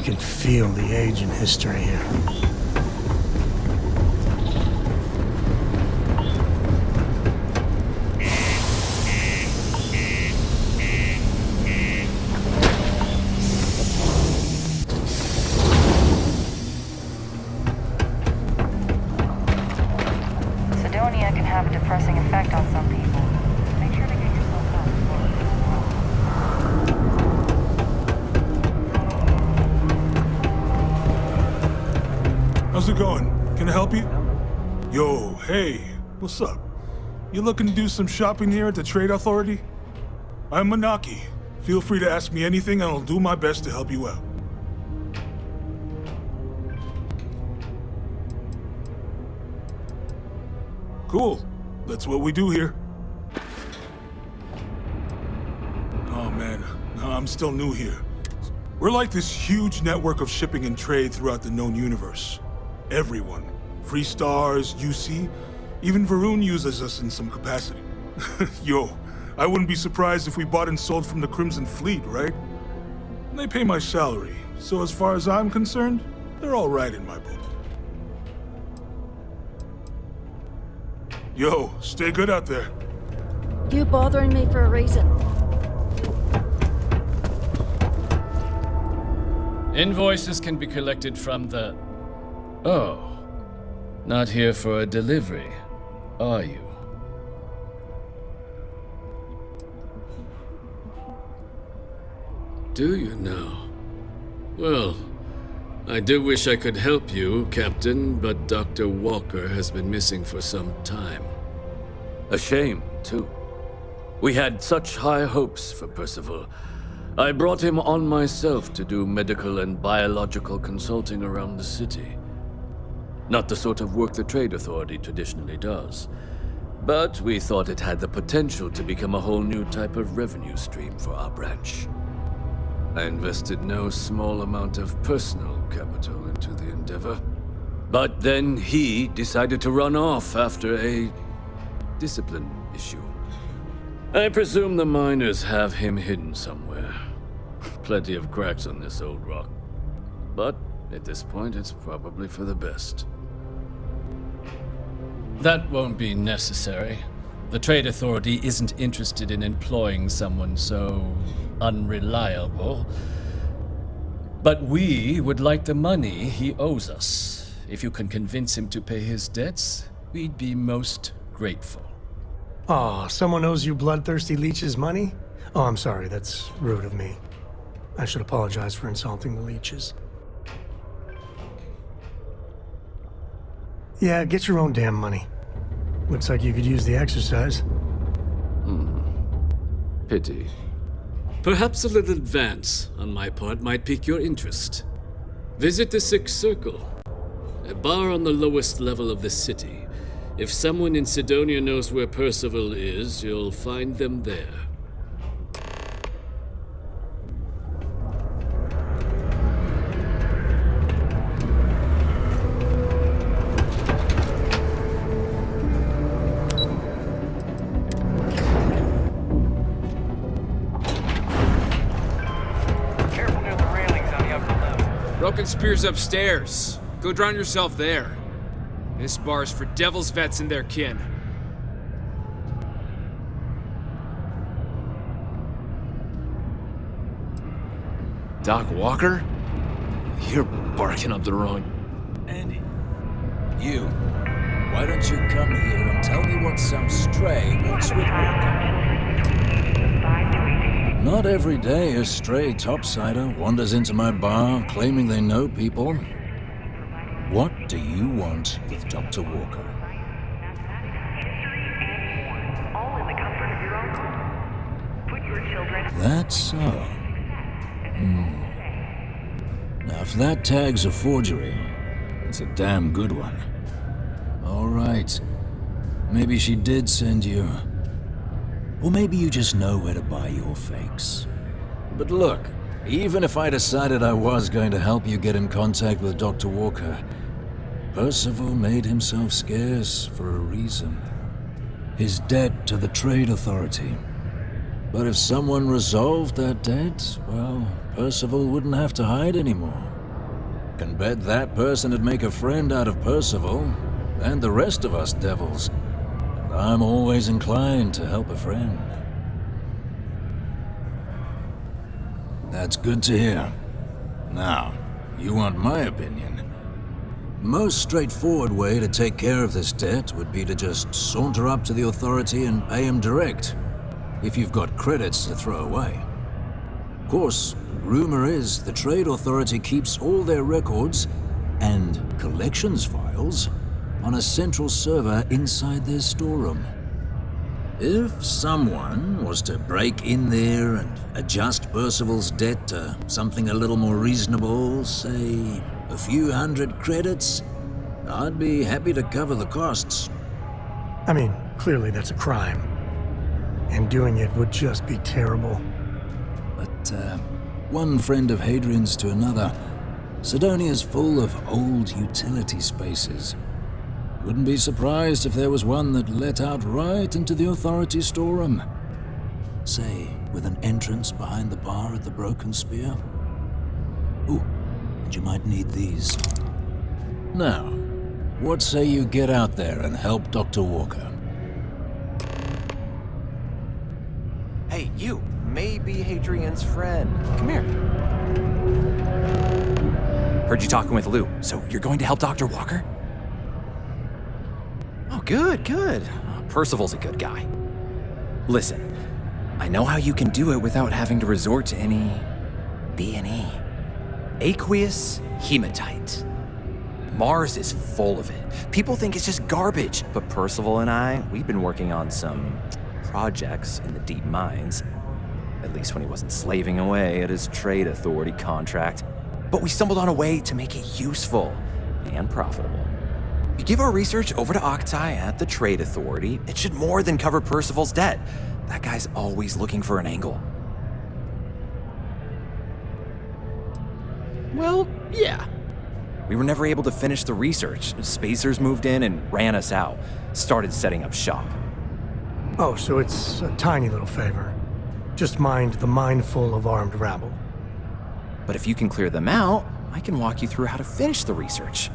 You can feel the age and history here. Sidonia can have a depressing effect on some people. Make sure to get yourself help. How's it going? Can I help you? Yo, hey, what's up? You looking to do some shopping here at the Trade Authority? I'm Manaki. Feel free to ask me anything and I'll do my best to help you out. Cool. That's what we do here. Oh man, I'm still new here. We're like this huge network of shipping and trade throughout the known universe. Everyone. Free Stars, UC, even Varun uses us in some capacity. Yo, I wouldn't be surprised if we bought and sold from the Crimson Fleet, right? They pay my salary, so as far as I'm concerned, they're all right in my book. Yo, stay good out there. You bothering me for a reason. Invoices can be collected from the... Oh. Not here for a delivery, are you? Do you now? Well, I do wish I could help you, Captain, but Dr. Walker has been missing for some time. A shame, too. We had such high hopes for Percival. I brought him on myself to do medical and biological consulting around the city. Not the sort of work the Trade Authority traditionally does. But we thought it had the potential to become a whole new type of revenue stream for our branch. I invested no small amount of personal capital into the endeavor. But then he decided to run off after a discipline issue. I presume the miners have him hidden somewhere. Plenty of cracks on this old rock. But at this point, it's probably for the best. That won't be necessary. The Trade Authority isn't interested in employing someone so unreliable. But we would like the money he owes us. If you can convince him to pay his debts, we'd be most grateful. Aw, someone owes you bloodthirsty leeches money? Oh, I'm sorry, that's rude of me. I should apologize for insulting the leeches. Yeah, get your own damn money. Looks like you could use the exercise. Pity. Perhaps a little advance on my part might pique your interest. Visit the Sixth Circle, a bar on the lowest level of the city. If someone in Sidonia knows where Percival is, you'll find them there. Careful near the railings on the upper level. Broken Spear's upstairs. Go drown yourself there. This bar's for Devil's vets and their kin. Doc Walker? You're barking up the wrong... Andy, you. Why don't you come here and tell me what some stray wants with Walker? Not every day a stray topsider wanders into my bar claiming they know people. What do you want with Dr. Walker? That's so. Now, if that tag's a forgery, it's a damn good one. All right. Maybe she did send you. Or maybe you just know where to buy your fakes. But look, even if I decided I was going to help you get in contact with Dr. Walker, Percival made himself scarce for a reason. His debt to the Trade Authority. But if someone resolved that debt, well, Percival wouldn't have to hide anymore. can bet that person would make a friend out of Percival, and the rest of us devils. And I'm always inclined to help a friend. That's good to hear. Now, you want my opinion? Most straightforward way to take care of this debt would be to just saunter up to the authority and pay him direct, if you've got credits to throw away. Of course, rumor is the Trade Authority keeps all their records and collections files on a central server inside their storeroom. If someone was to break in there and adjust Percival's debt to something a little more reasonable, say a few hundred credits, I'd be happy to cover the costs. I mean, clearly that's a crime. And doing it would just be terrible. But, one friend of Hadrian's to another, Sidonia's full of old utility spaces. Wouldn't be surprised if there was one that let out right into the authority storeroom. Say, with an entrance behind the bar at the Broken Spear. Ooh, and you might need these. Now, what say you get out there and help Dr. Walker? Hey, you! Maybe Hadrian's friend. Come here. Heard you talking with Lou, so you're going to help Dr. Walker? Oh, good, good. Percival's a good guy. Listen, I know how you can do it without having to resort to any B&E. Aqueous hematite. Mars is full of it. People think it's just garbage, but Percival and I, we've been working on some projects in the deep mines. At least when he wasn't slaving away at his Trade Authority contract. But we stumbled on a way to make it useful and profitable. You give our research over to Octai at the Trade Authority, it should more than cover Percival's debt. That guy's always looking for an angle. Well, yeah. We were never able to finish the research. Spacers moved in and ran us out. Started setting up shop. Oh, so it's a tiny little favor. Just mind the mindful of armed rabble. But if you can clear them out, I can walk you through how to finish the research.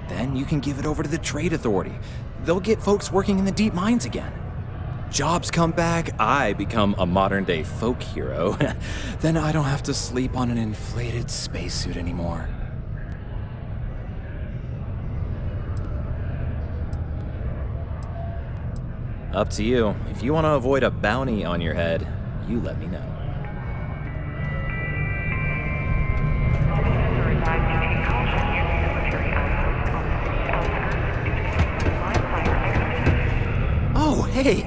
Then you can give it over to the Trade Authority. They'll get folks working in the deep mines again. Jobs come back, I become a modern-day folk hero. Then I don't have to sleep on an inflated spacesuit anymore. Up to you. If you want to avoid a bounty on your head, you let me know. Oh, hey!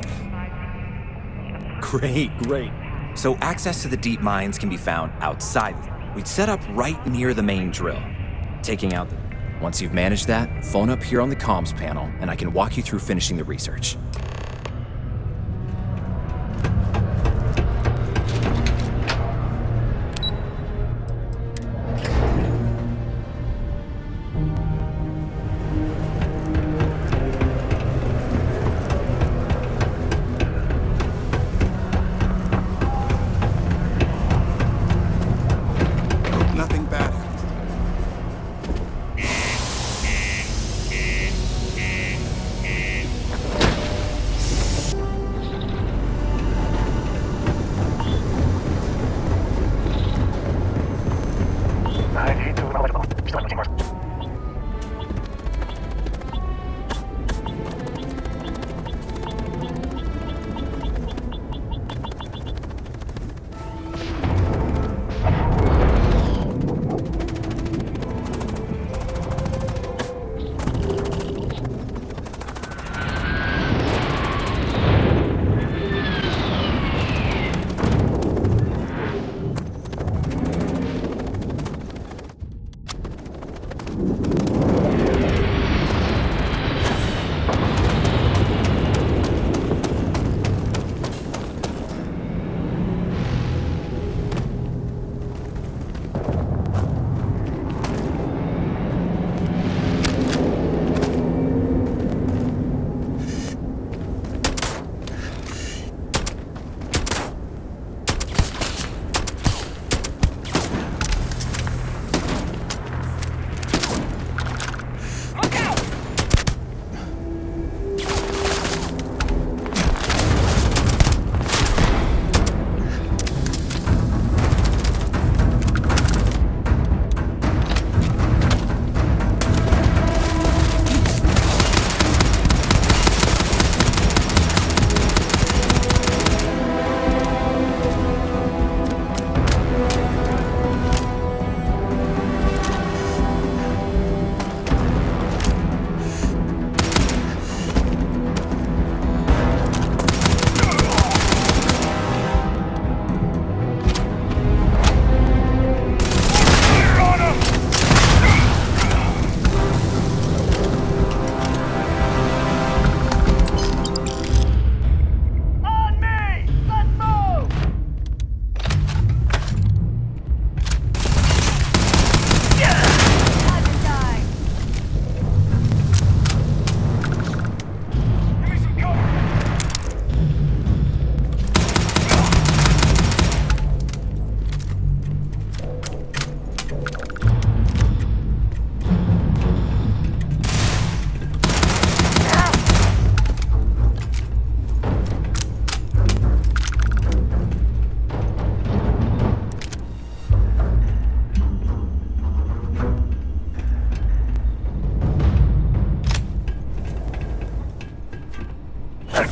Great. So access to the deep mines can be found outside. We'd set up right near the main drill. Once you've managed that, phone up here on the comms panel, and I can walk you through finishing the research. Nothing bad happened.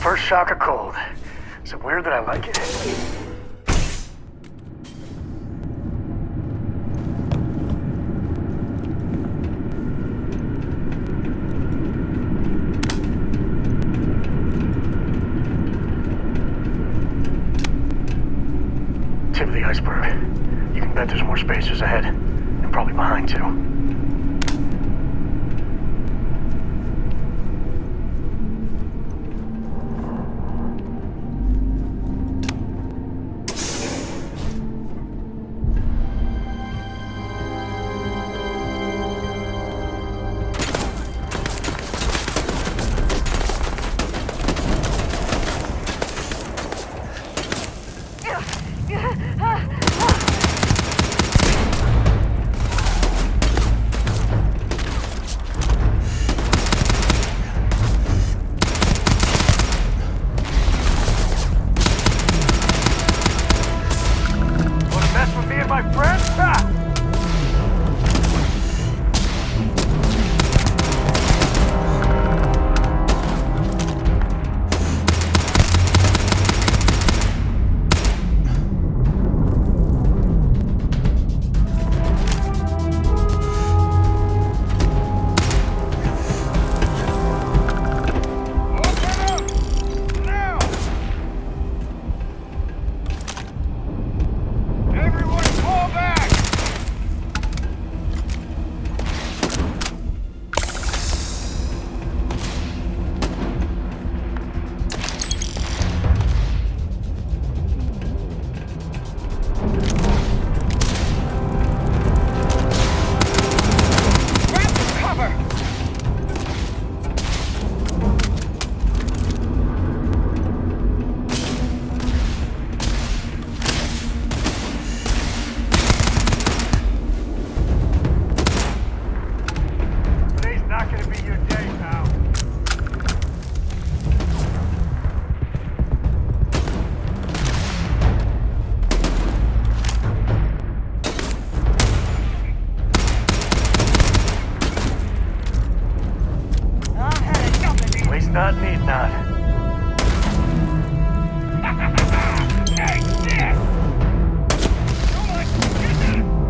First shock of cold. Is it weird that I like it? Tip of the iceberg. You can bet there's more spacers ahead. And probably behind, too. Not, need not. Hey, shit! Come on, get them!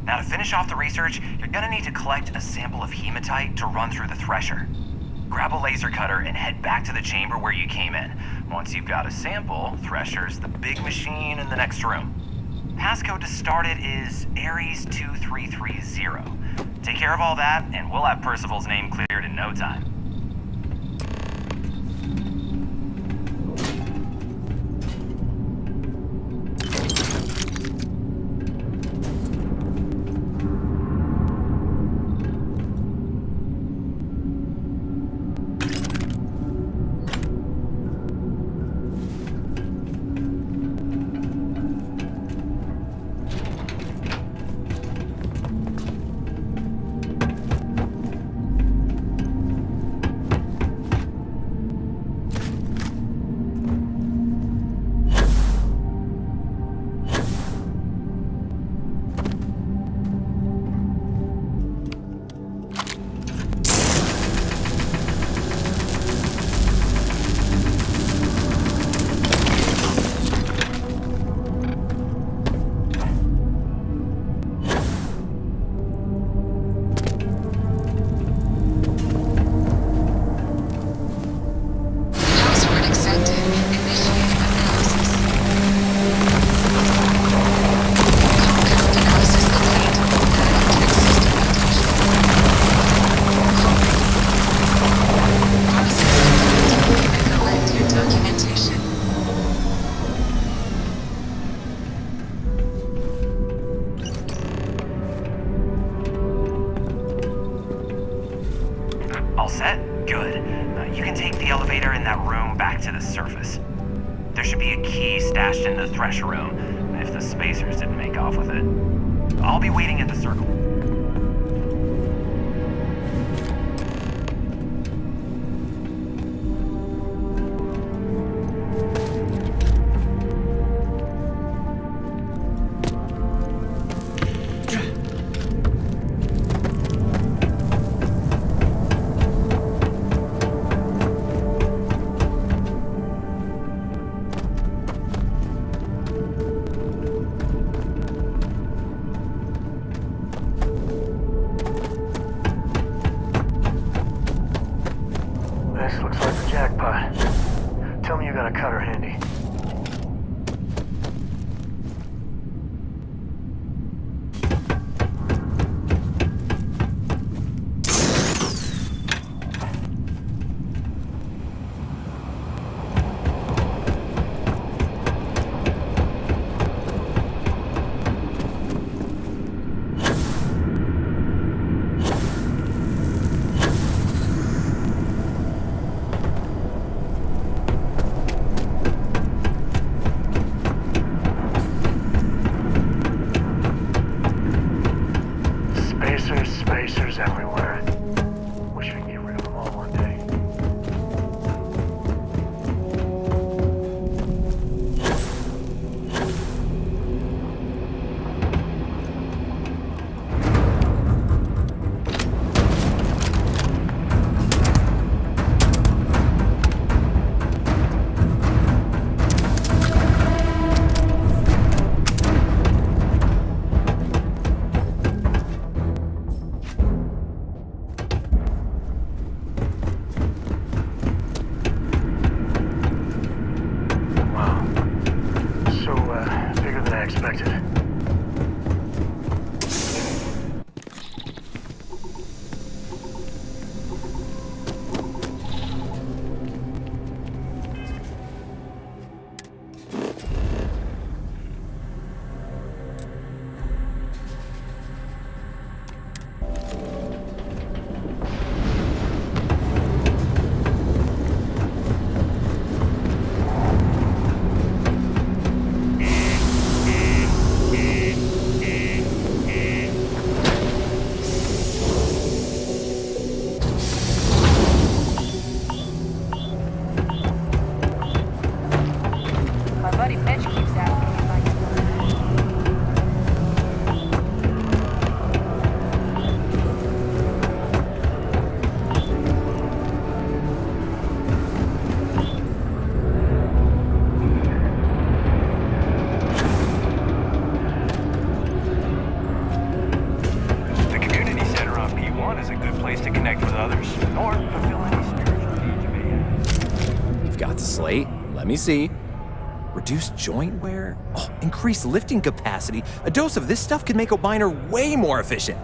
Now, to finish off the research, you're gonna need to collect a sample of hematite to run through the thresher. Grab a laser cutter and head back to the chamber where you came in. Once you've got a sample, Thresher's the big machine in the next room. Passcode to start it is Ares 2330. Take care of all that, and we'll have Percival's name cleared in no time. All set? Good. You can take the elevator in that room back to the surface. There should be a key stashed in the Thresher room, if the spacers didn't make off with it. I'll be waiting at the circle. This looks like the jackpot. Tell me you got a cutter handy. Spacers everywhere. Wish we could get rid of them all one day. Wait, let me see. Reduced joint wear? Oh, increased lifting capacity. A dose of this stuff could make a miner way more efficient.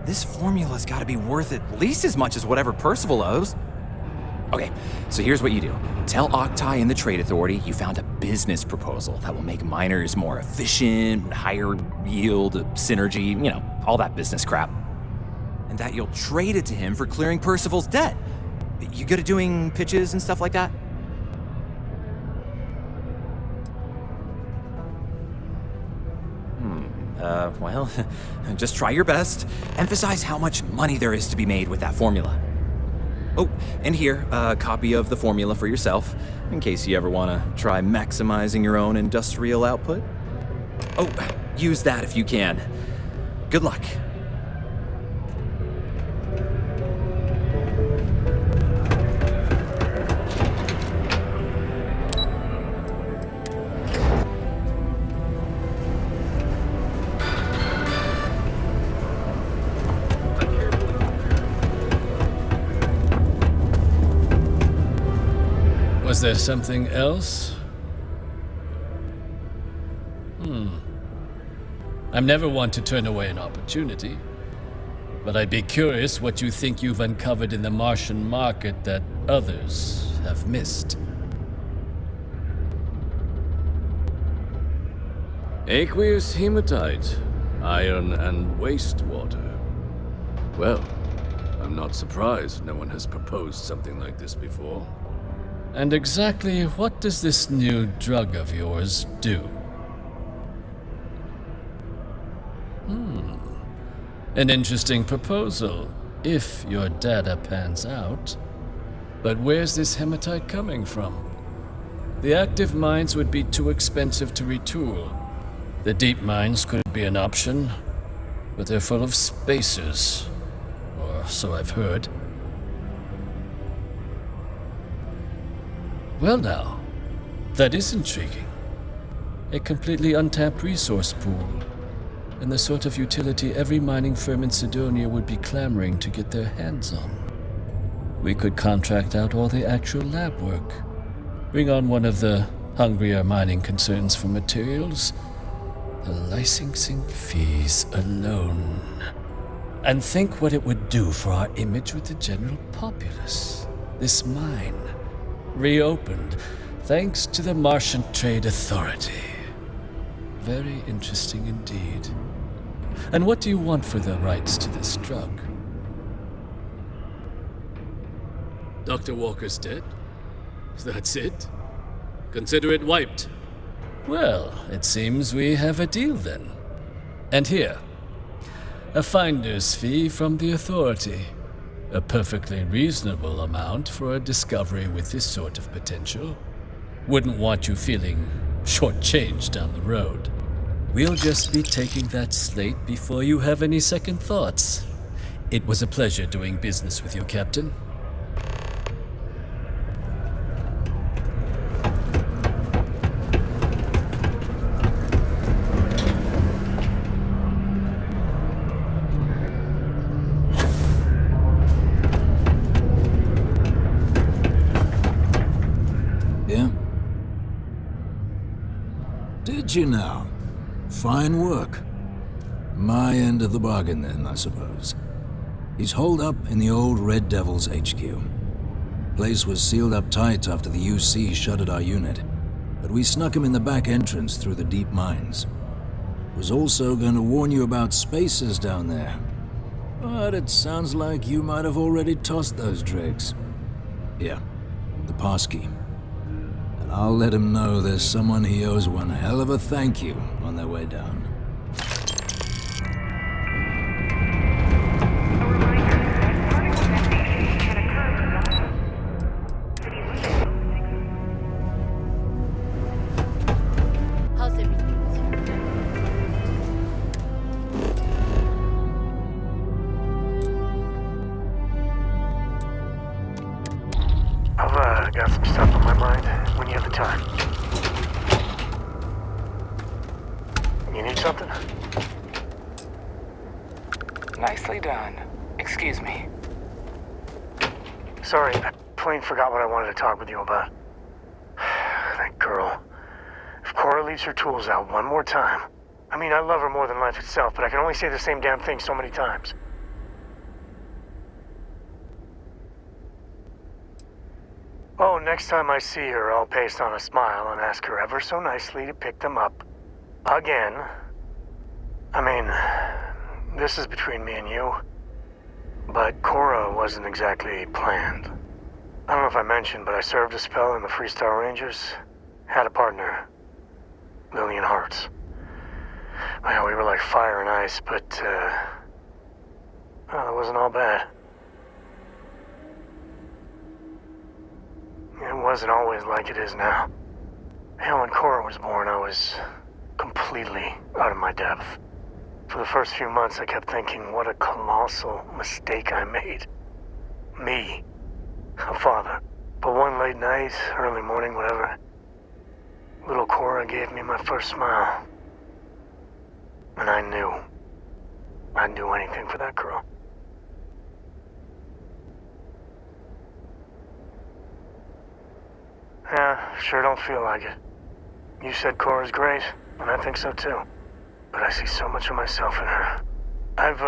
This formula's gotta be worth at least as much as whatever Percival owes. Okay, so here's what you do. Tell Octai and the Trade Authority you found a business proposal that will make miners more efficient, higher yield, synergy, you know, all that business crap. And that you'll trade it to him for clearing Percival's debt. You good at doing pitches and stuff like that? Well, just try your best. Emphasize how much money there is to be made with that formula. Oh, and here, a copy of the formula for yourself, in case you ever want to try maximizing your own industrial output. Oh, use that if you can. Good luck. Was there something else? I'm never one to turn away an opportunity, but I'd be curious what you think you've uncovered in the Martian market that others have missed. Aqueous hematite, iron and wastewater. Well, I'm not surprised no one has proposed something like this before. And exactly what does this new drug of yours do? An interesting proposal, if your data pans out. But where's this hematite coming from? The active mines would be too expensive to retool. The deep mines could be an option, but they're full of spacers, or so I've heard. Well now, that is intriguing. A completely untapped resource pool, and the sort of utility every mining firm in Sidonia would be clamoring to get their hands on. We could contract out all the actual lab work, bring on one of the hungrier mining concerns for materials, the licensing fees alone. And think what it would do for our image with the general populace. This mine, reopened thanks to the Martian Trade Authority. Very interesting indeed. And what do you want for the rights to this drug? Dr. Walker's dead? That's it? Consider it wiped. Well, it seems we have a deal then. And here, a finder's fee from the Authority. A perfectly reasonable amount for a discovery with this sort of potential. Wouldn't want you feeling shortchanged down the road. We'll just be taking that slate before you have any second thoughts. It was a pleasure doing business with you, Captain. Yeah? Did you now? Fine work. My end of the bargain then, I suppose. He's holed up in the old Red Devil's HQ. Place was sealed up tight after the UC shuttered our unit, but we snuck him in the back entrance through the deep mines. Was also going to warn you about spacers down there, but it sounds like you might have already tossed those dregs. Here, the passkey. And I'll let him know there's someone he owes one hell of a thank you on their way down. How's everything with you? I've got some stuff on my mind when you have the time. You need something? Nicely done. Excuse me. Sorry, I plain forgot what I wanted to talk with you about. girl. If Cora leaves her tools out one more time... I mean, I love her more than life itself, but I can only say the same damn thing so many times. Oh, next time I see her, I'll paste on a smile and ask her ever so nicely to pick them up. Again. I mean, this is between me and you. But Cora wasn't exactly planned. I don't know if I mentioned, but I served a spell in the Freestar Rangers. Had a partner. Lillian Hartz. Well, we were like fire and ice, but, well, it wasn't all bad. It wasn't always like it is now. Hell, when Cora was born, I was completely out of my depth. For the first few months, I kept thinking what a colossal mistake I made. Me. A father. But one late night, early morning, whatever, little Cora gave me my first smile. And I knew I'd do anything for that girl. Yeah, sure don't feel like it. You said Cora's great, and I think so too. But I see so much of myself in her. I've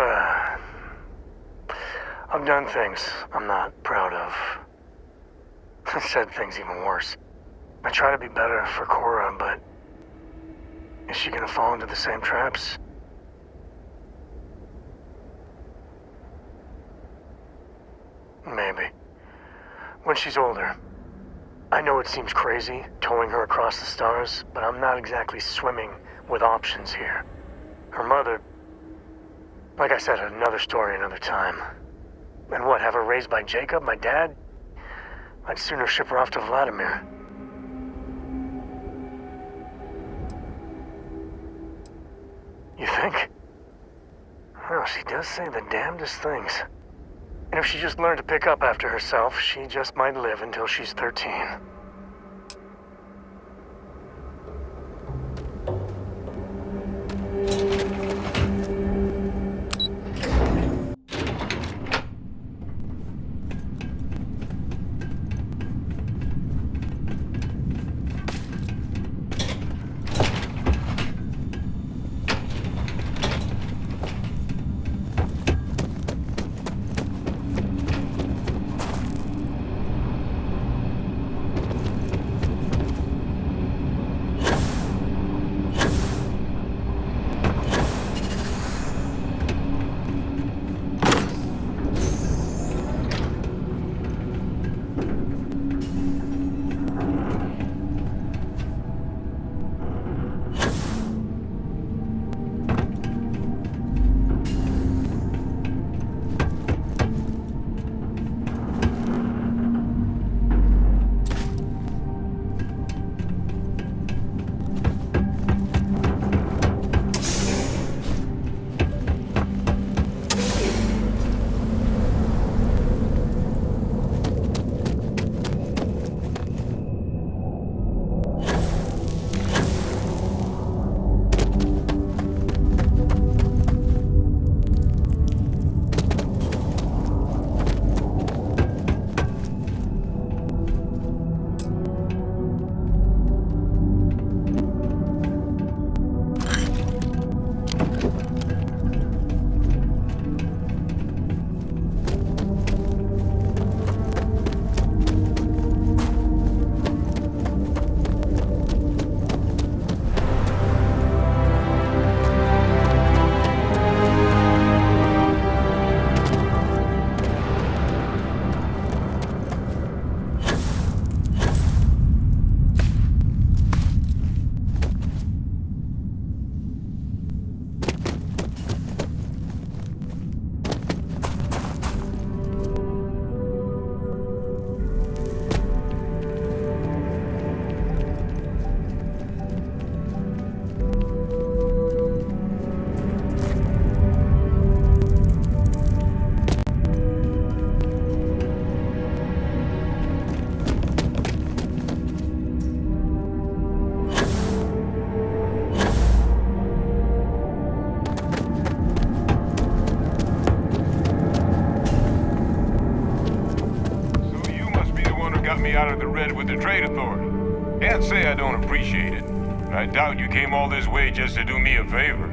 done things I'm not proud of. I said things even worse. I try to be better for Cora, but is she gonna fall into the same traps? Maybe. When she's older. I know it seems crazy, towing her across the stars, but I'm not exactly swimming with options here. Her mother... Like I said, another story another time. And what, have her raised by Jacob, my dad? I'd sooner ship her off to Vladimir. You think? Well, she does say the damnedest things. And if she just learned to pick up after herself, she just might live until she's 13. Got me out of the red with the trade authority. Can't say I don't appreciate it. I doubt you came all this way just to do me a favor.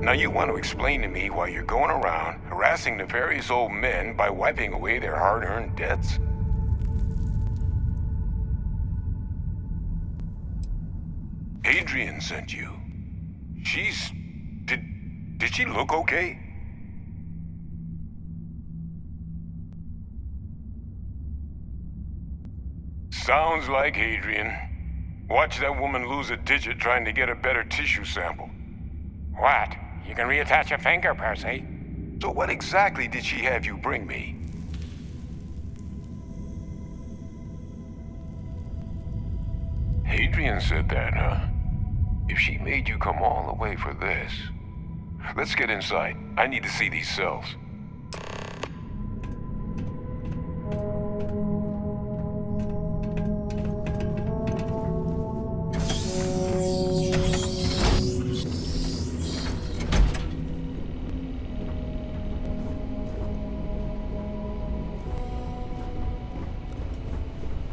Now you want to explain to me why you're going around harassing nefarious old men by wiping away their hard-earned debts? Adrian sent you. Did she look okay? Sounds like Adrian. Watch that woman lose a digit trying to get a better tissue sample. What? You can reattach a finger, Percy. So what exactly did she have you bring me? Adrian said that, huh? If she made you come all the way for this... Let's get inside. I need to see these cells.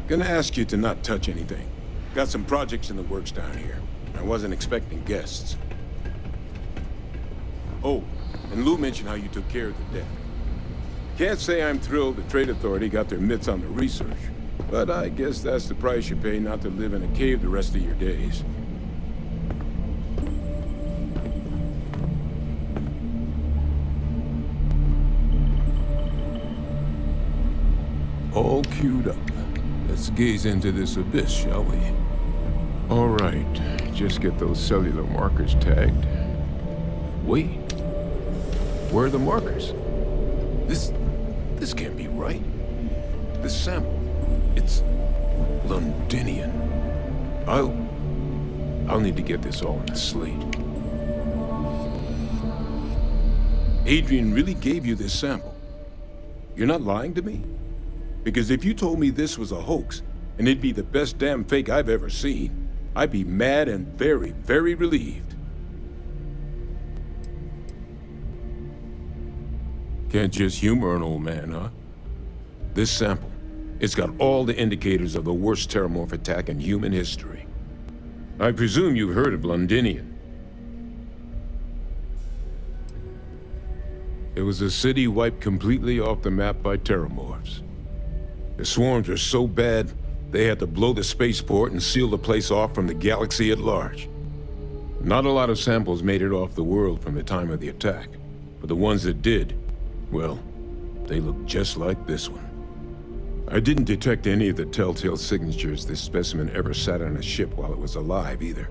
Gonna ask you to not touch anything. Got some projects in the works down here. I wasn't expecting guests. Oh, and Lou mentioned how you took care of the debt. Can't say I'm thrilled the Trade Authority got their mitts on the research, but I guess that's the price you pay not to live in a cave the rest of your days. All queued up. Let's gaze into this abyss, shall we? All right, just get those cellular markers tagged. Wait, where are the markers? This can't be right. This sample, it's Londinian. I'll need to get this all on a slate. Adrian really gave you this sample. You're not lying to me? Because if you told me this was a hoax, and it'd be the best damn fake I've ever seen, I'd be mad and very, very relieved. Can't just humor an old man, huh? This sample, it's got all the indicators of the worst terramorph attack in human history. I presume you've heard of Londinian. It was a city wiped completely off the map by terramorphs. The swarms were so bad, they had to blow the spaceport and seal the place off from the galaxy at large. Not a lot of samples made it off the world from the time of the attack, but the ones that did, well, they look just like this one. I didn't detect any of the telltale signatures this specimen ever sat on a ship while it was alive, either.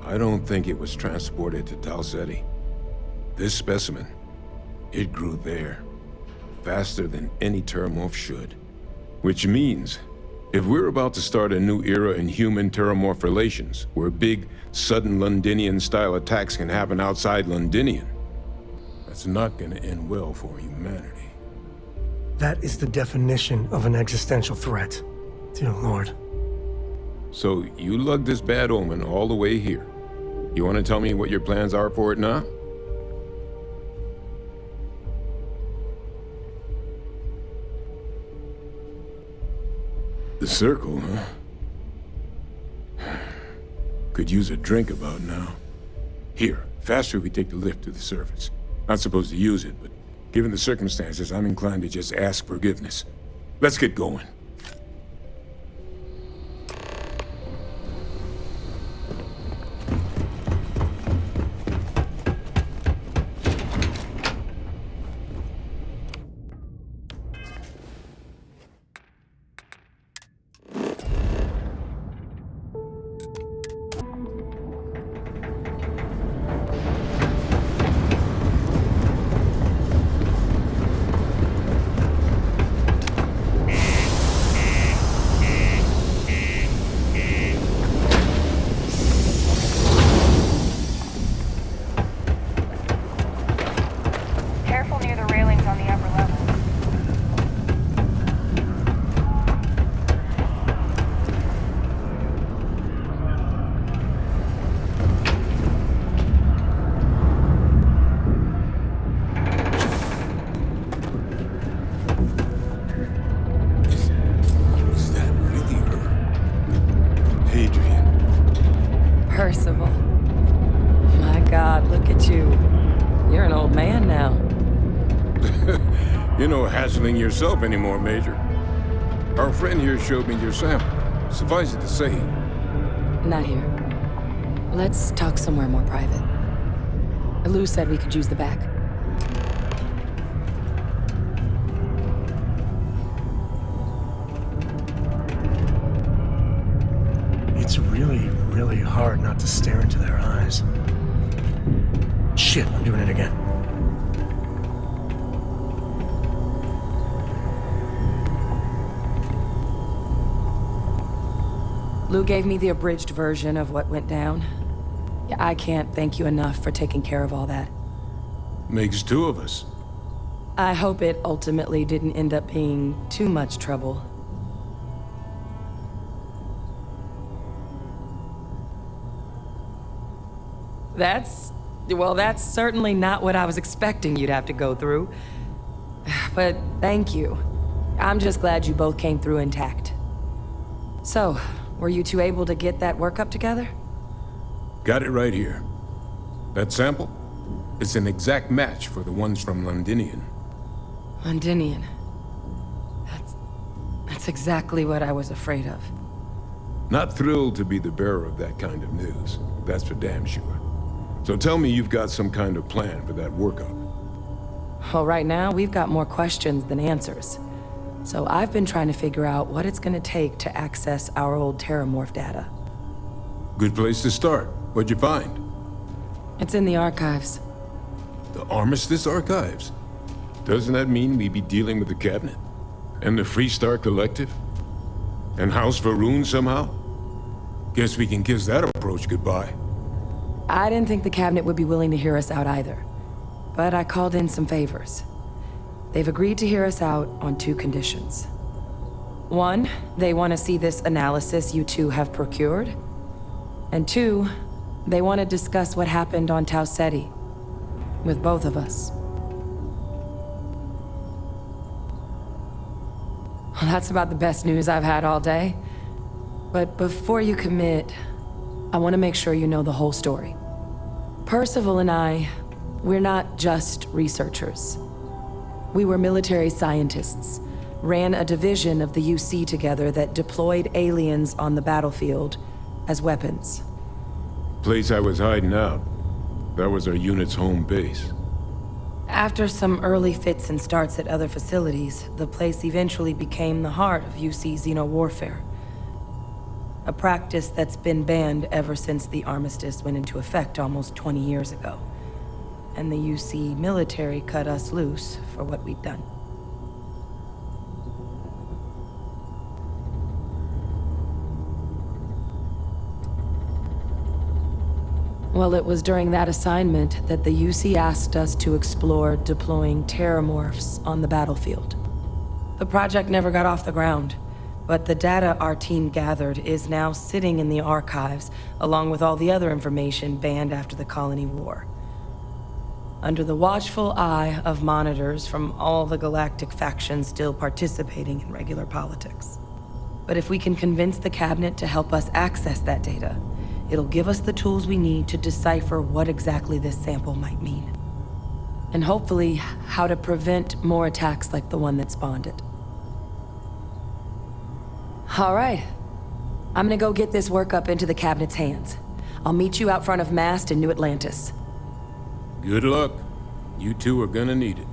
I don't think it was transported to Tau Ceti. This specimen, it grew there, faster than any terramorph should. Which means, if we're about to start a new era in human-terramorph relations, where big, sudden Londinian-style attacks can happen outside Londinian, that's not gonna end well for humanity. That is the definition of an existential threat. Dear Lord. So, you lugged this bad omen all the way here. You wanna tell me what your plans are for it now? The circle, huh? Could use a drink about now. Here, faster we take the lift to the surface. Not supposed to use it, but given the circumstances, I'm inclined to just ask forgiveness. Let's get going. old man now. You're no hassling yourself anymore, Major. Our friend here showed me your sample. Suffice it to say, Not here. Let's talk somewhere more private. Lou said we could use the back. It's really, really hard not to stare into their eyes. Shit, I'm doing it again. Lou gave me the abridged version of what went down. Yeah, I can't thank you enough for taking care of all that. makes two of us. I hope it ultimately didn't end up being too much trouble. That's certainly not what I was expecting you'd have to go through. But thank you. I'm just glad you both came through intact. So, were you two able to get that workup together? Got it right here. That sample? It's an exact match for the ones from Londinian. Londinian. That's exactly what I was afraid of. Not thrilled to be the bearer of that kind of news. That's for damn sure. So tell me you've got some kind of plan for that workup. Well, right now, we've got more questions than answers. So I've been trying to figure out what it's gonna take to access our old Terramorph data. Good place to start. What'd you find? It's in the archives. The Armistice Archives? Doesn't that mean we'd be dealing with the Cabinet? And the Freestar Collective? And House Varun somehow? Guess we can kiss that approach goodbye. I didn't think the Cabinet would be willing to hear us out either. But I called in some favors. They've agreed to hear us out on two conditions. One, they want to see this analysis you two have procured. And two, they want to discuss what happened on Tau Ceti. With both of us. Well, that's about the best news I've had all day. But before you commit, I want to make sure you know the whole story. Percival and I, we're not just researchers. We were military scientists, ran a division of the UC together that deployed aliens on the battlefield as weapons. Place I was hiding out. That was our unit's home base. After some early fits and starts at other facilities, the place eventually became the heart of UC xeno-warfare. A practice that's been banned ever since the armistice went into effect almost 20 years ago. And the UC military cut us loose for what we'd done. Well, it was during that assignment that the UC asked us to explore deploying terramorphs on the battlefield. The project never got off the ground, but the data our team gathered is now sitting in the archives, along with all the other information banned after the Colony War. Under the watchful eye of monitors from all the galactic factions still participating in regular politics. But if we can convince the Cabinet to help us access that data, it'll give us the tools we need to decipher what exactly this sample might mean. And hopefully, how to prevent more attacks like the one that spawned it. All right. I'm gonna go get this workup into the Cabinet's hands. I'll meet you out front of Mast in New Atlantis. Good luck. You two are gonna need it.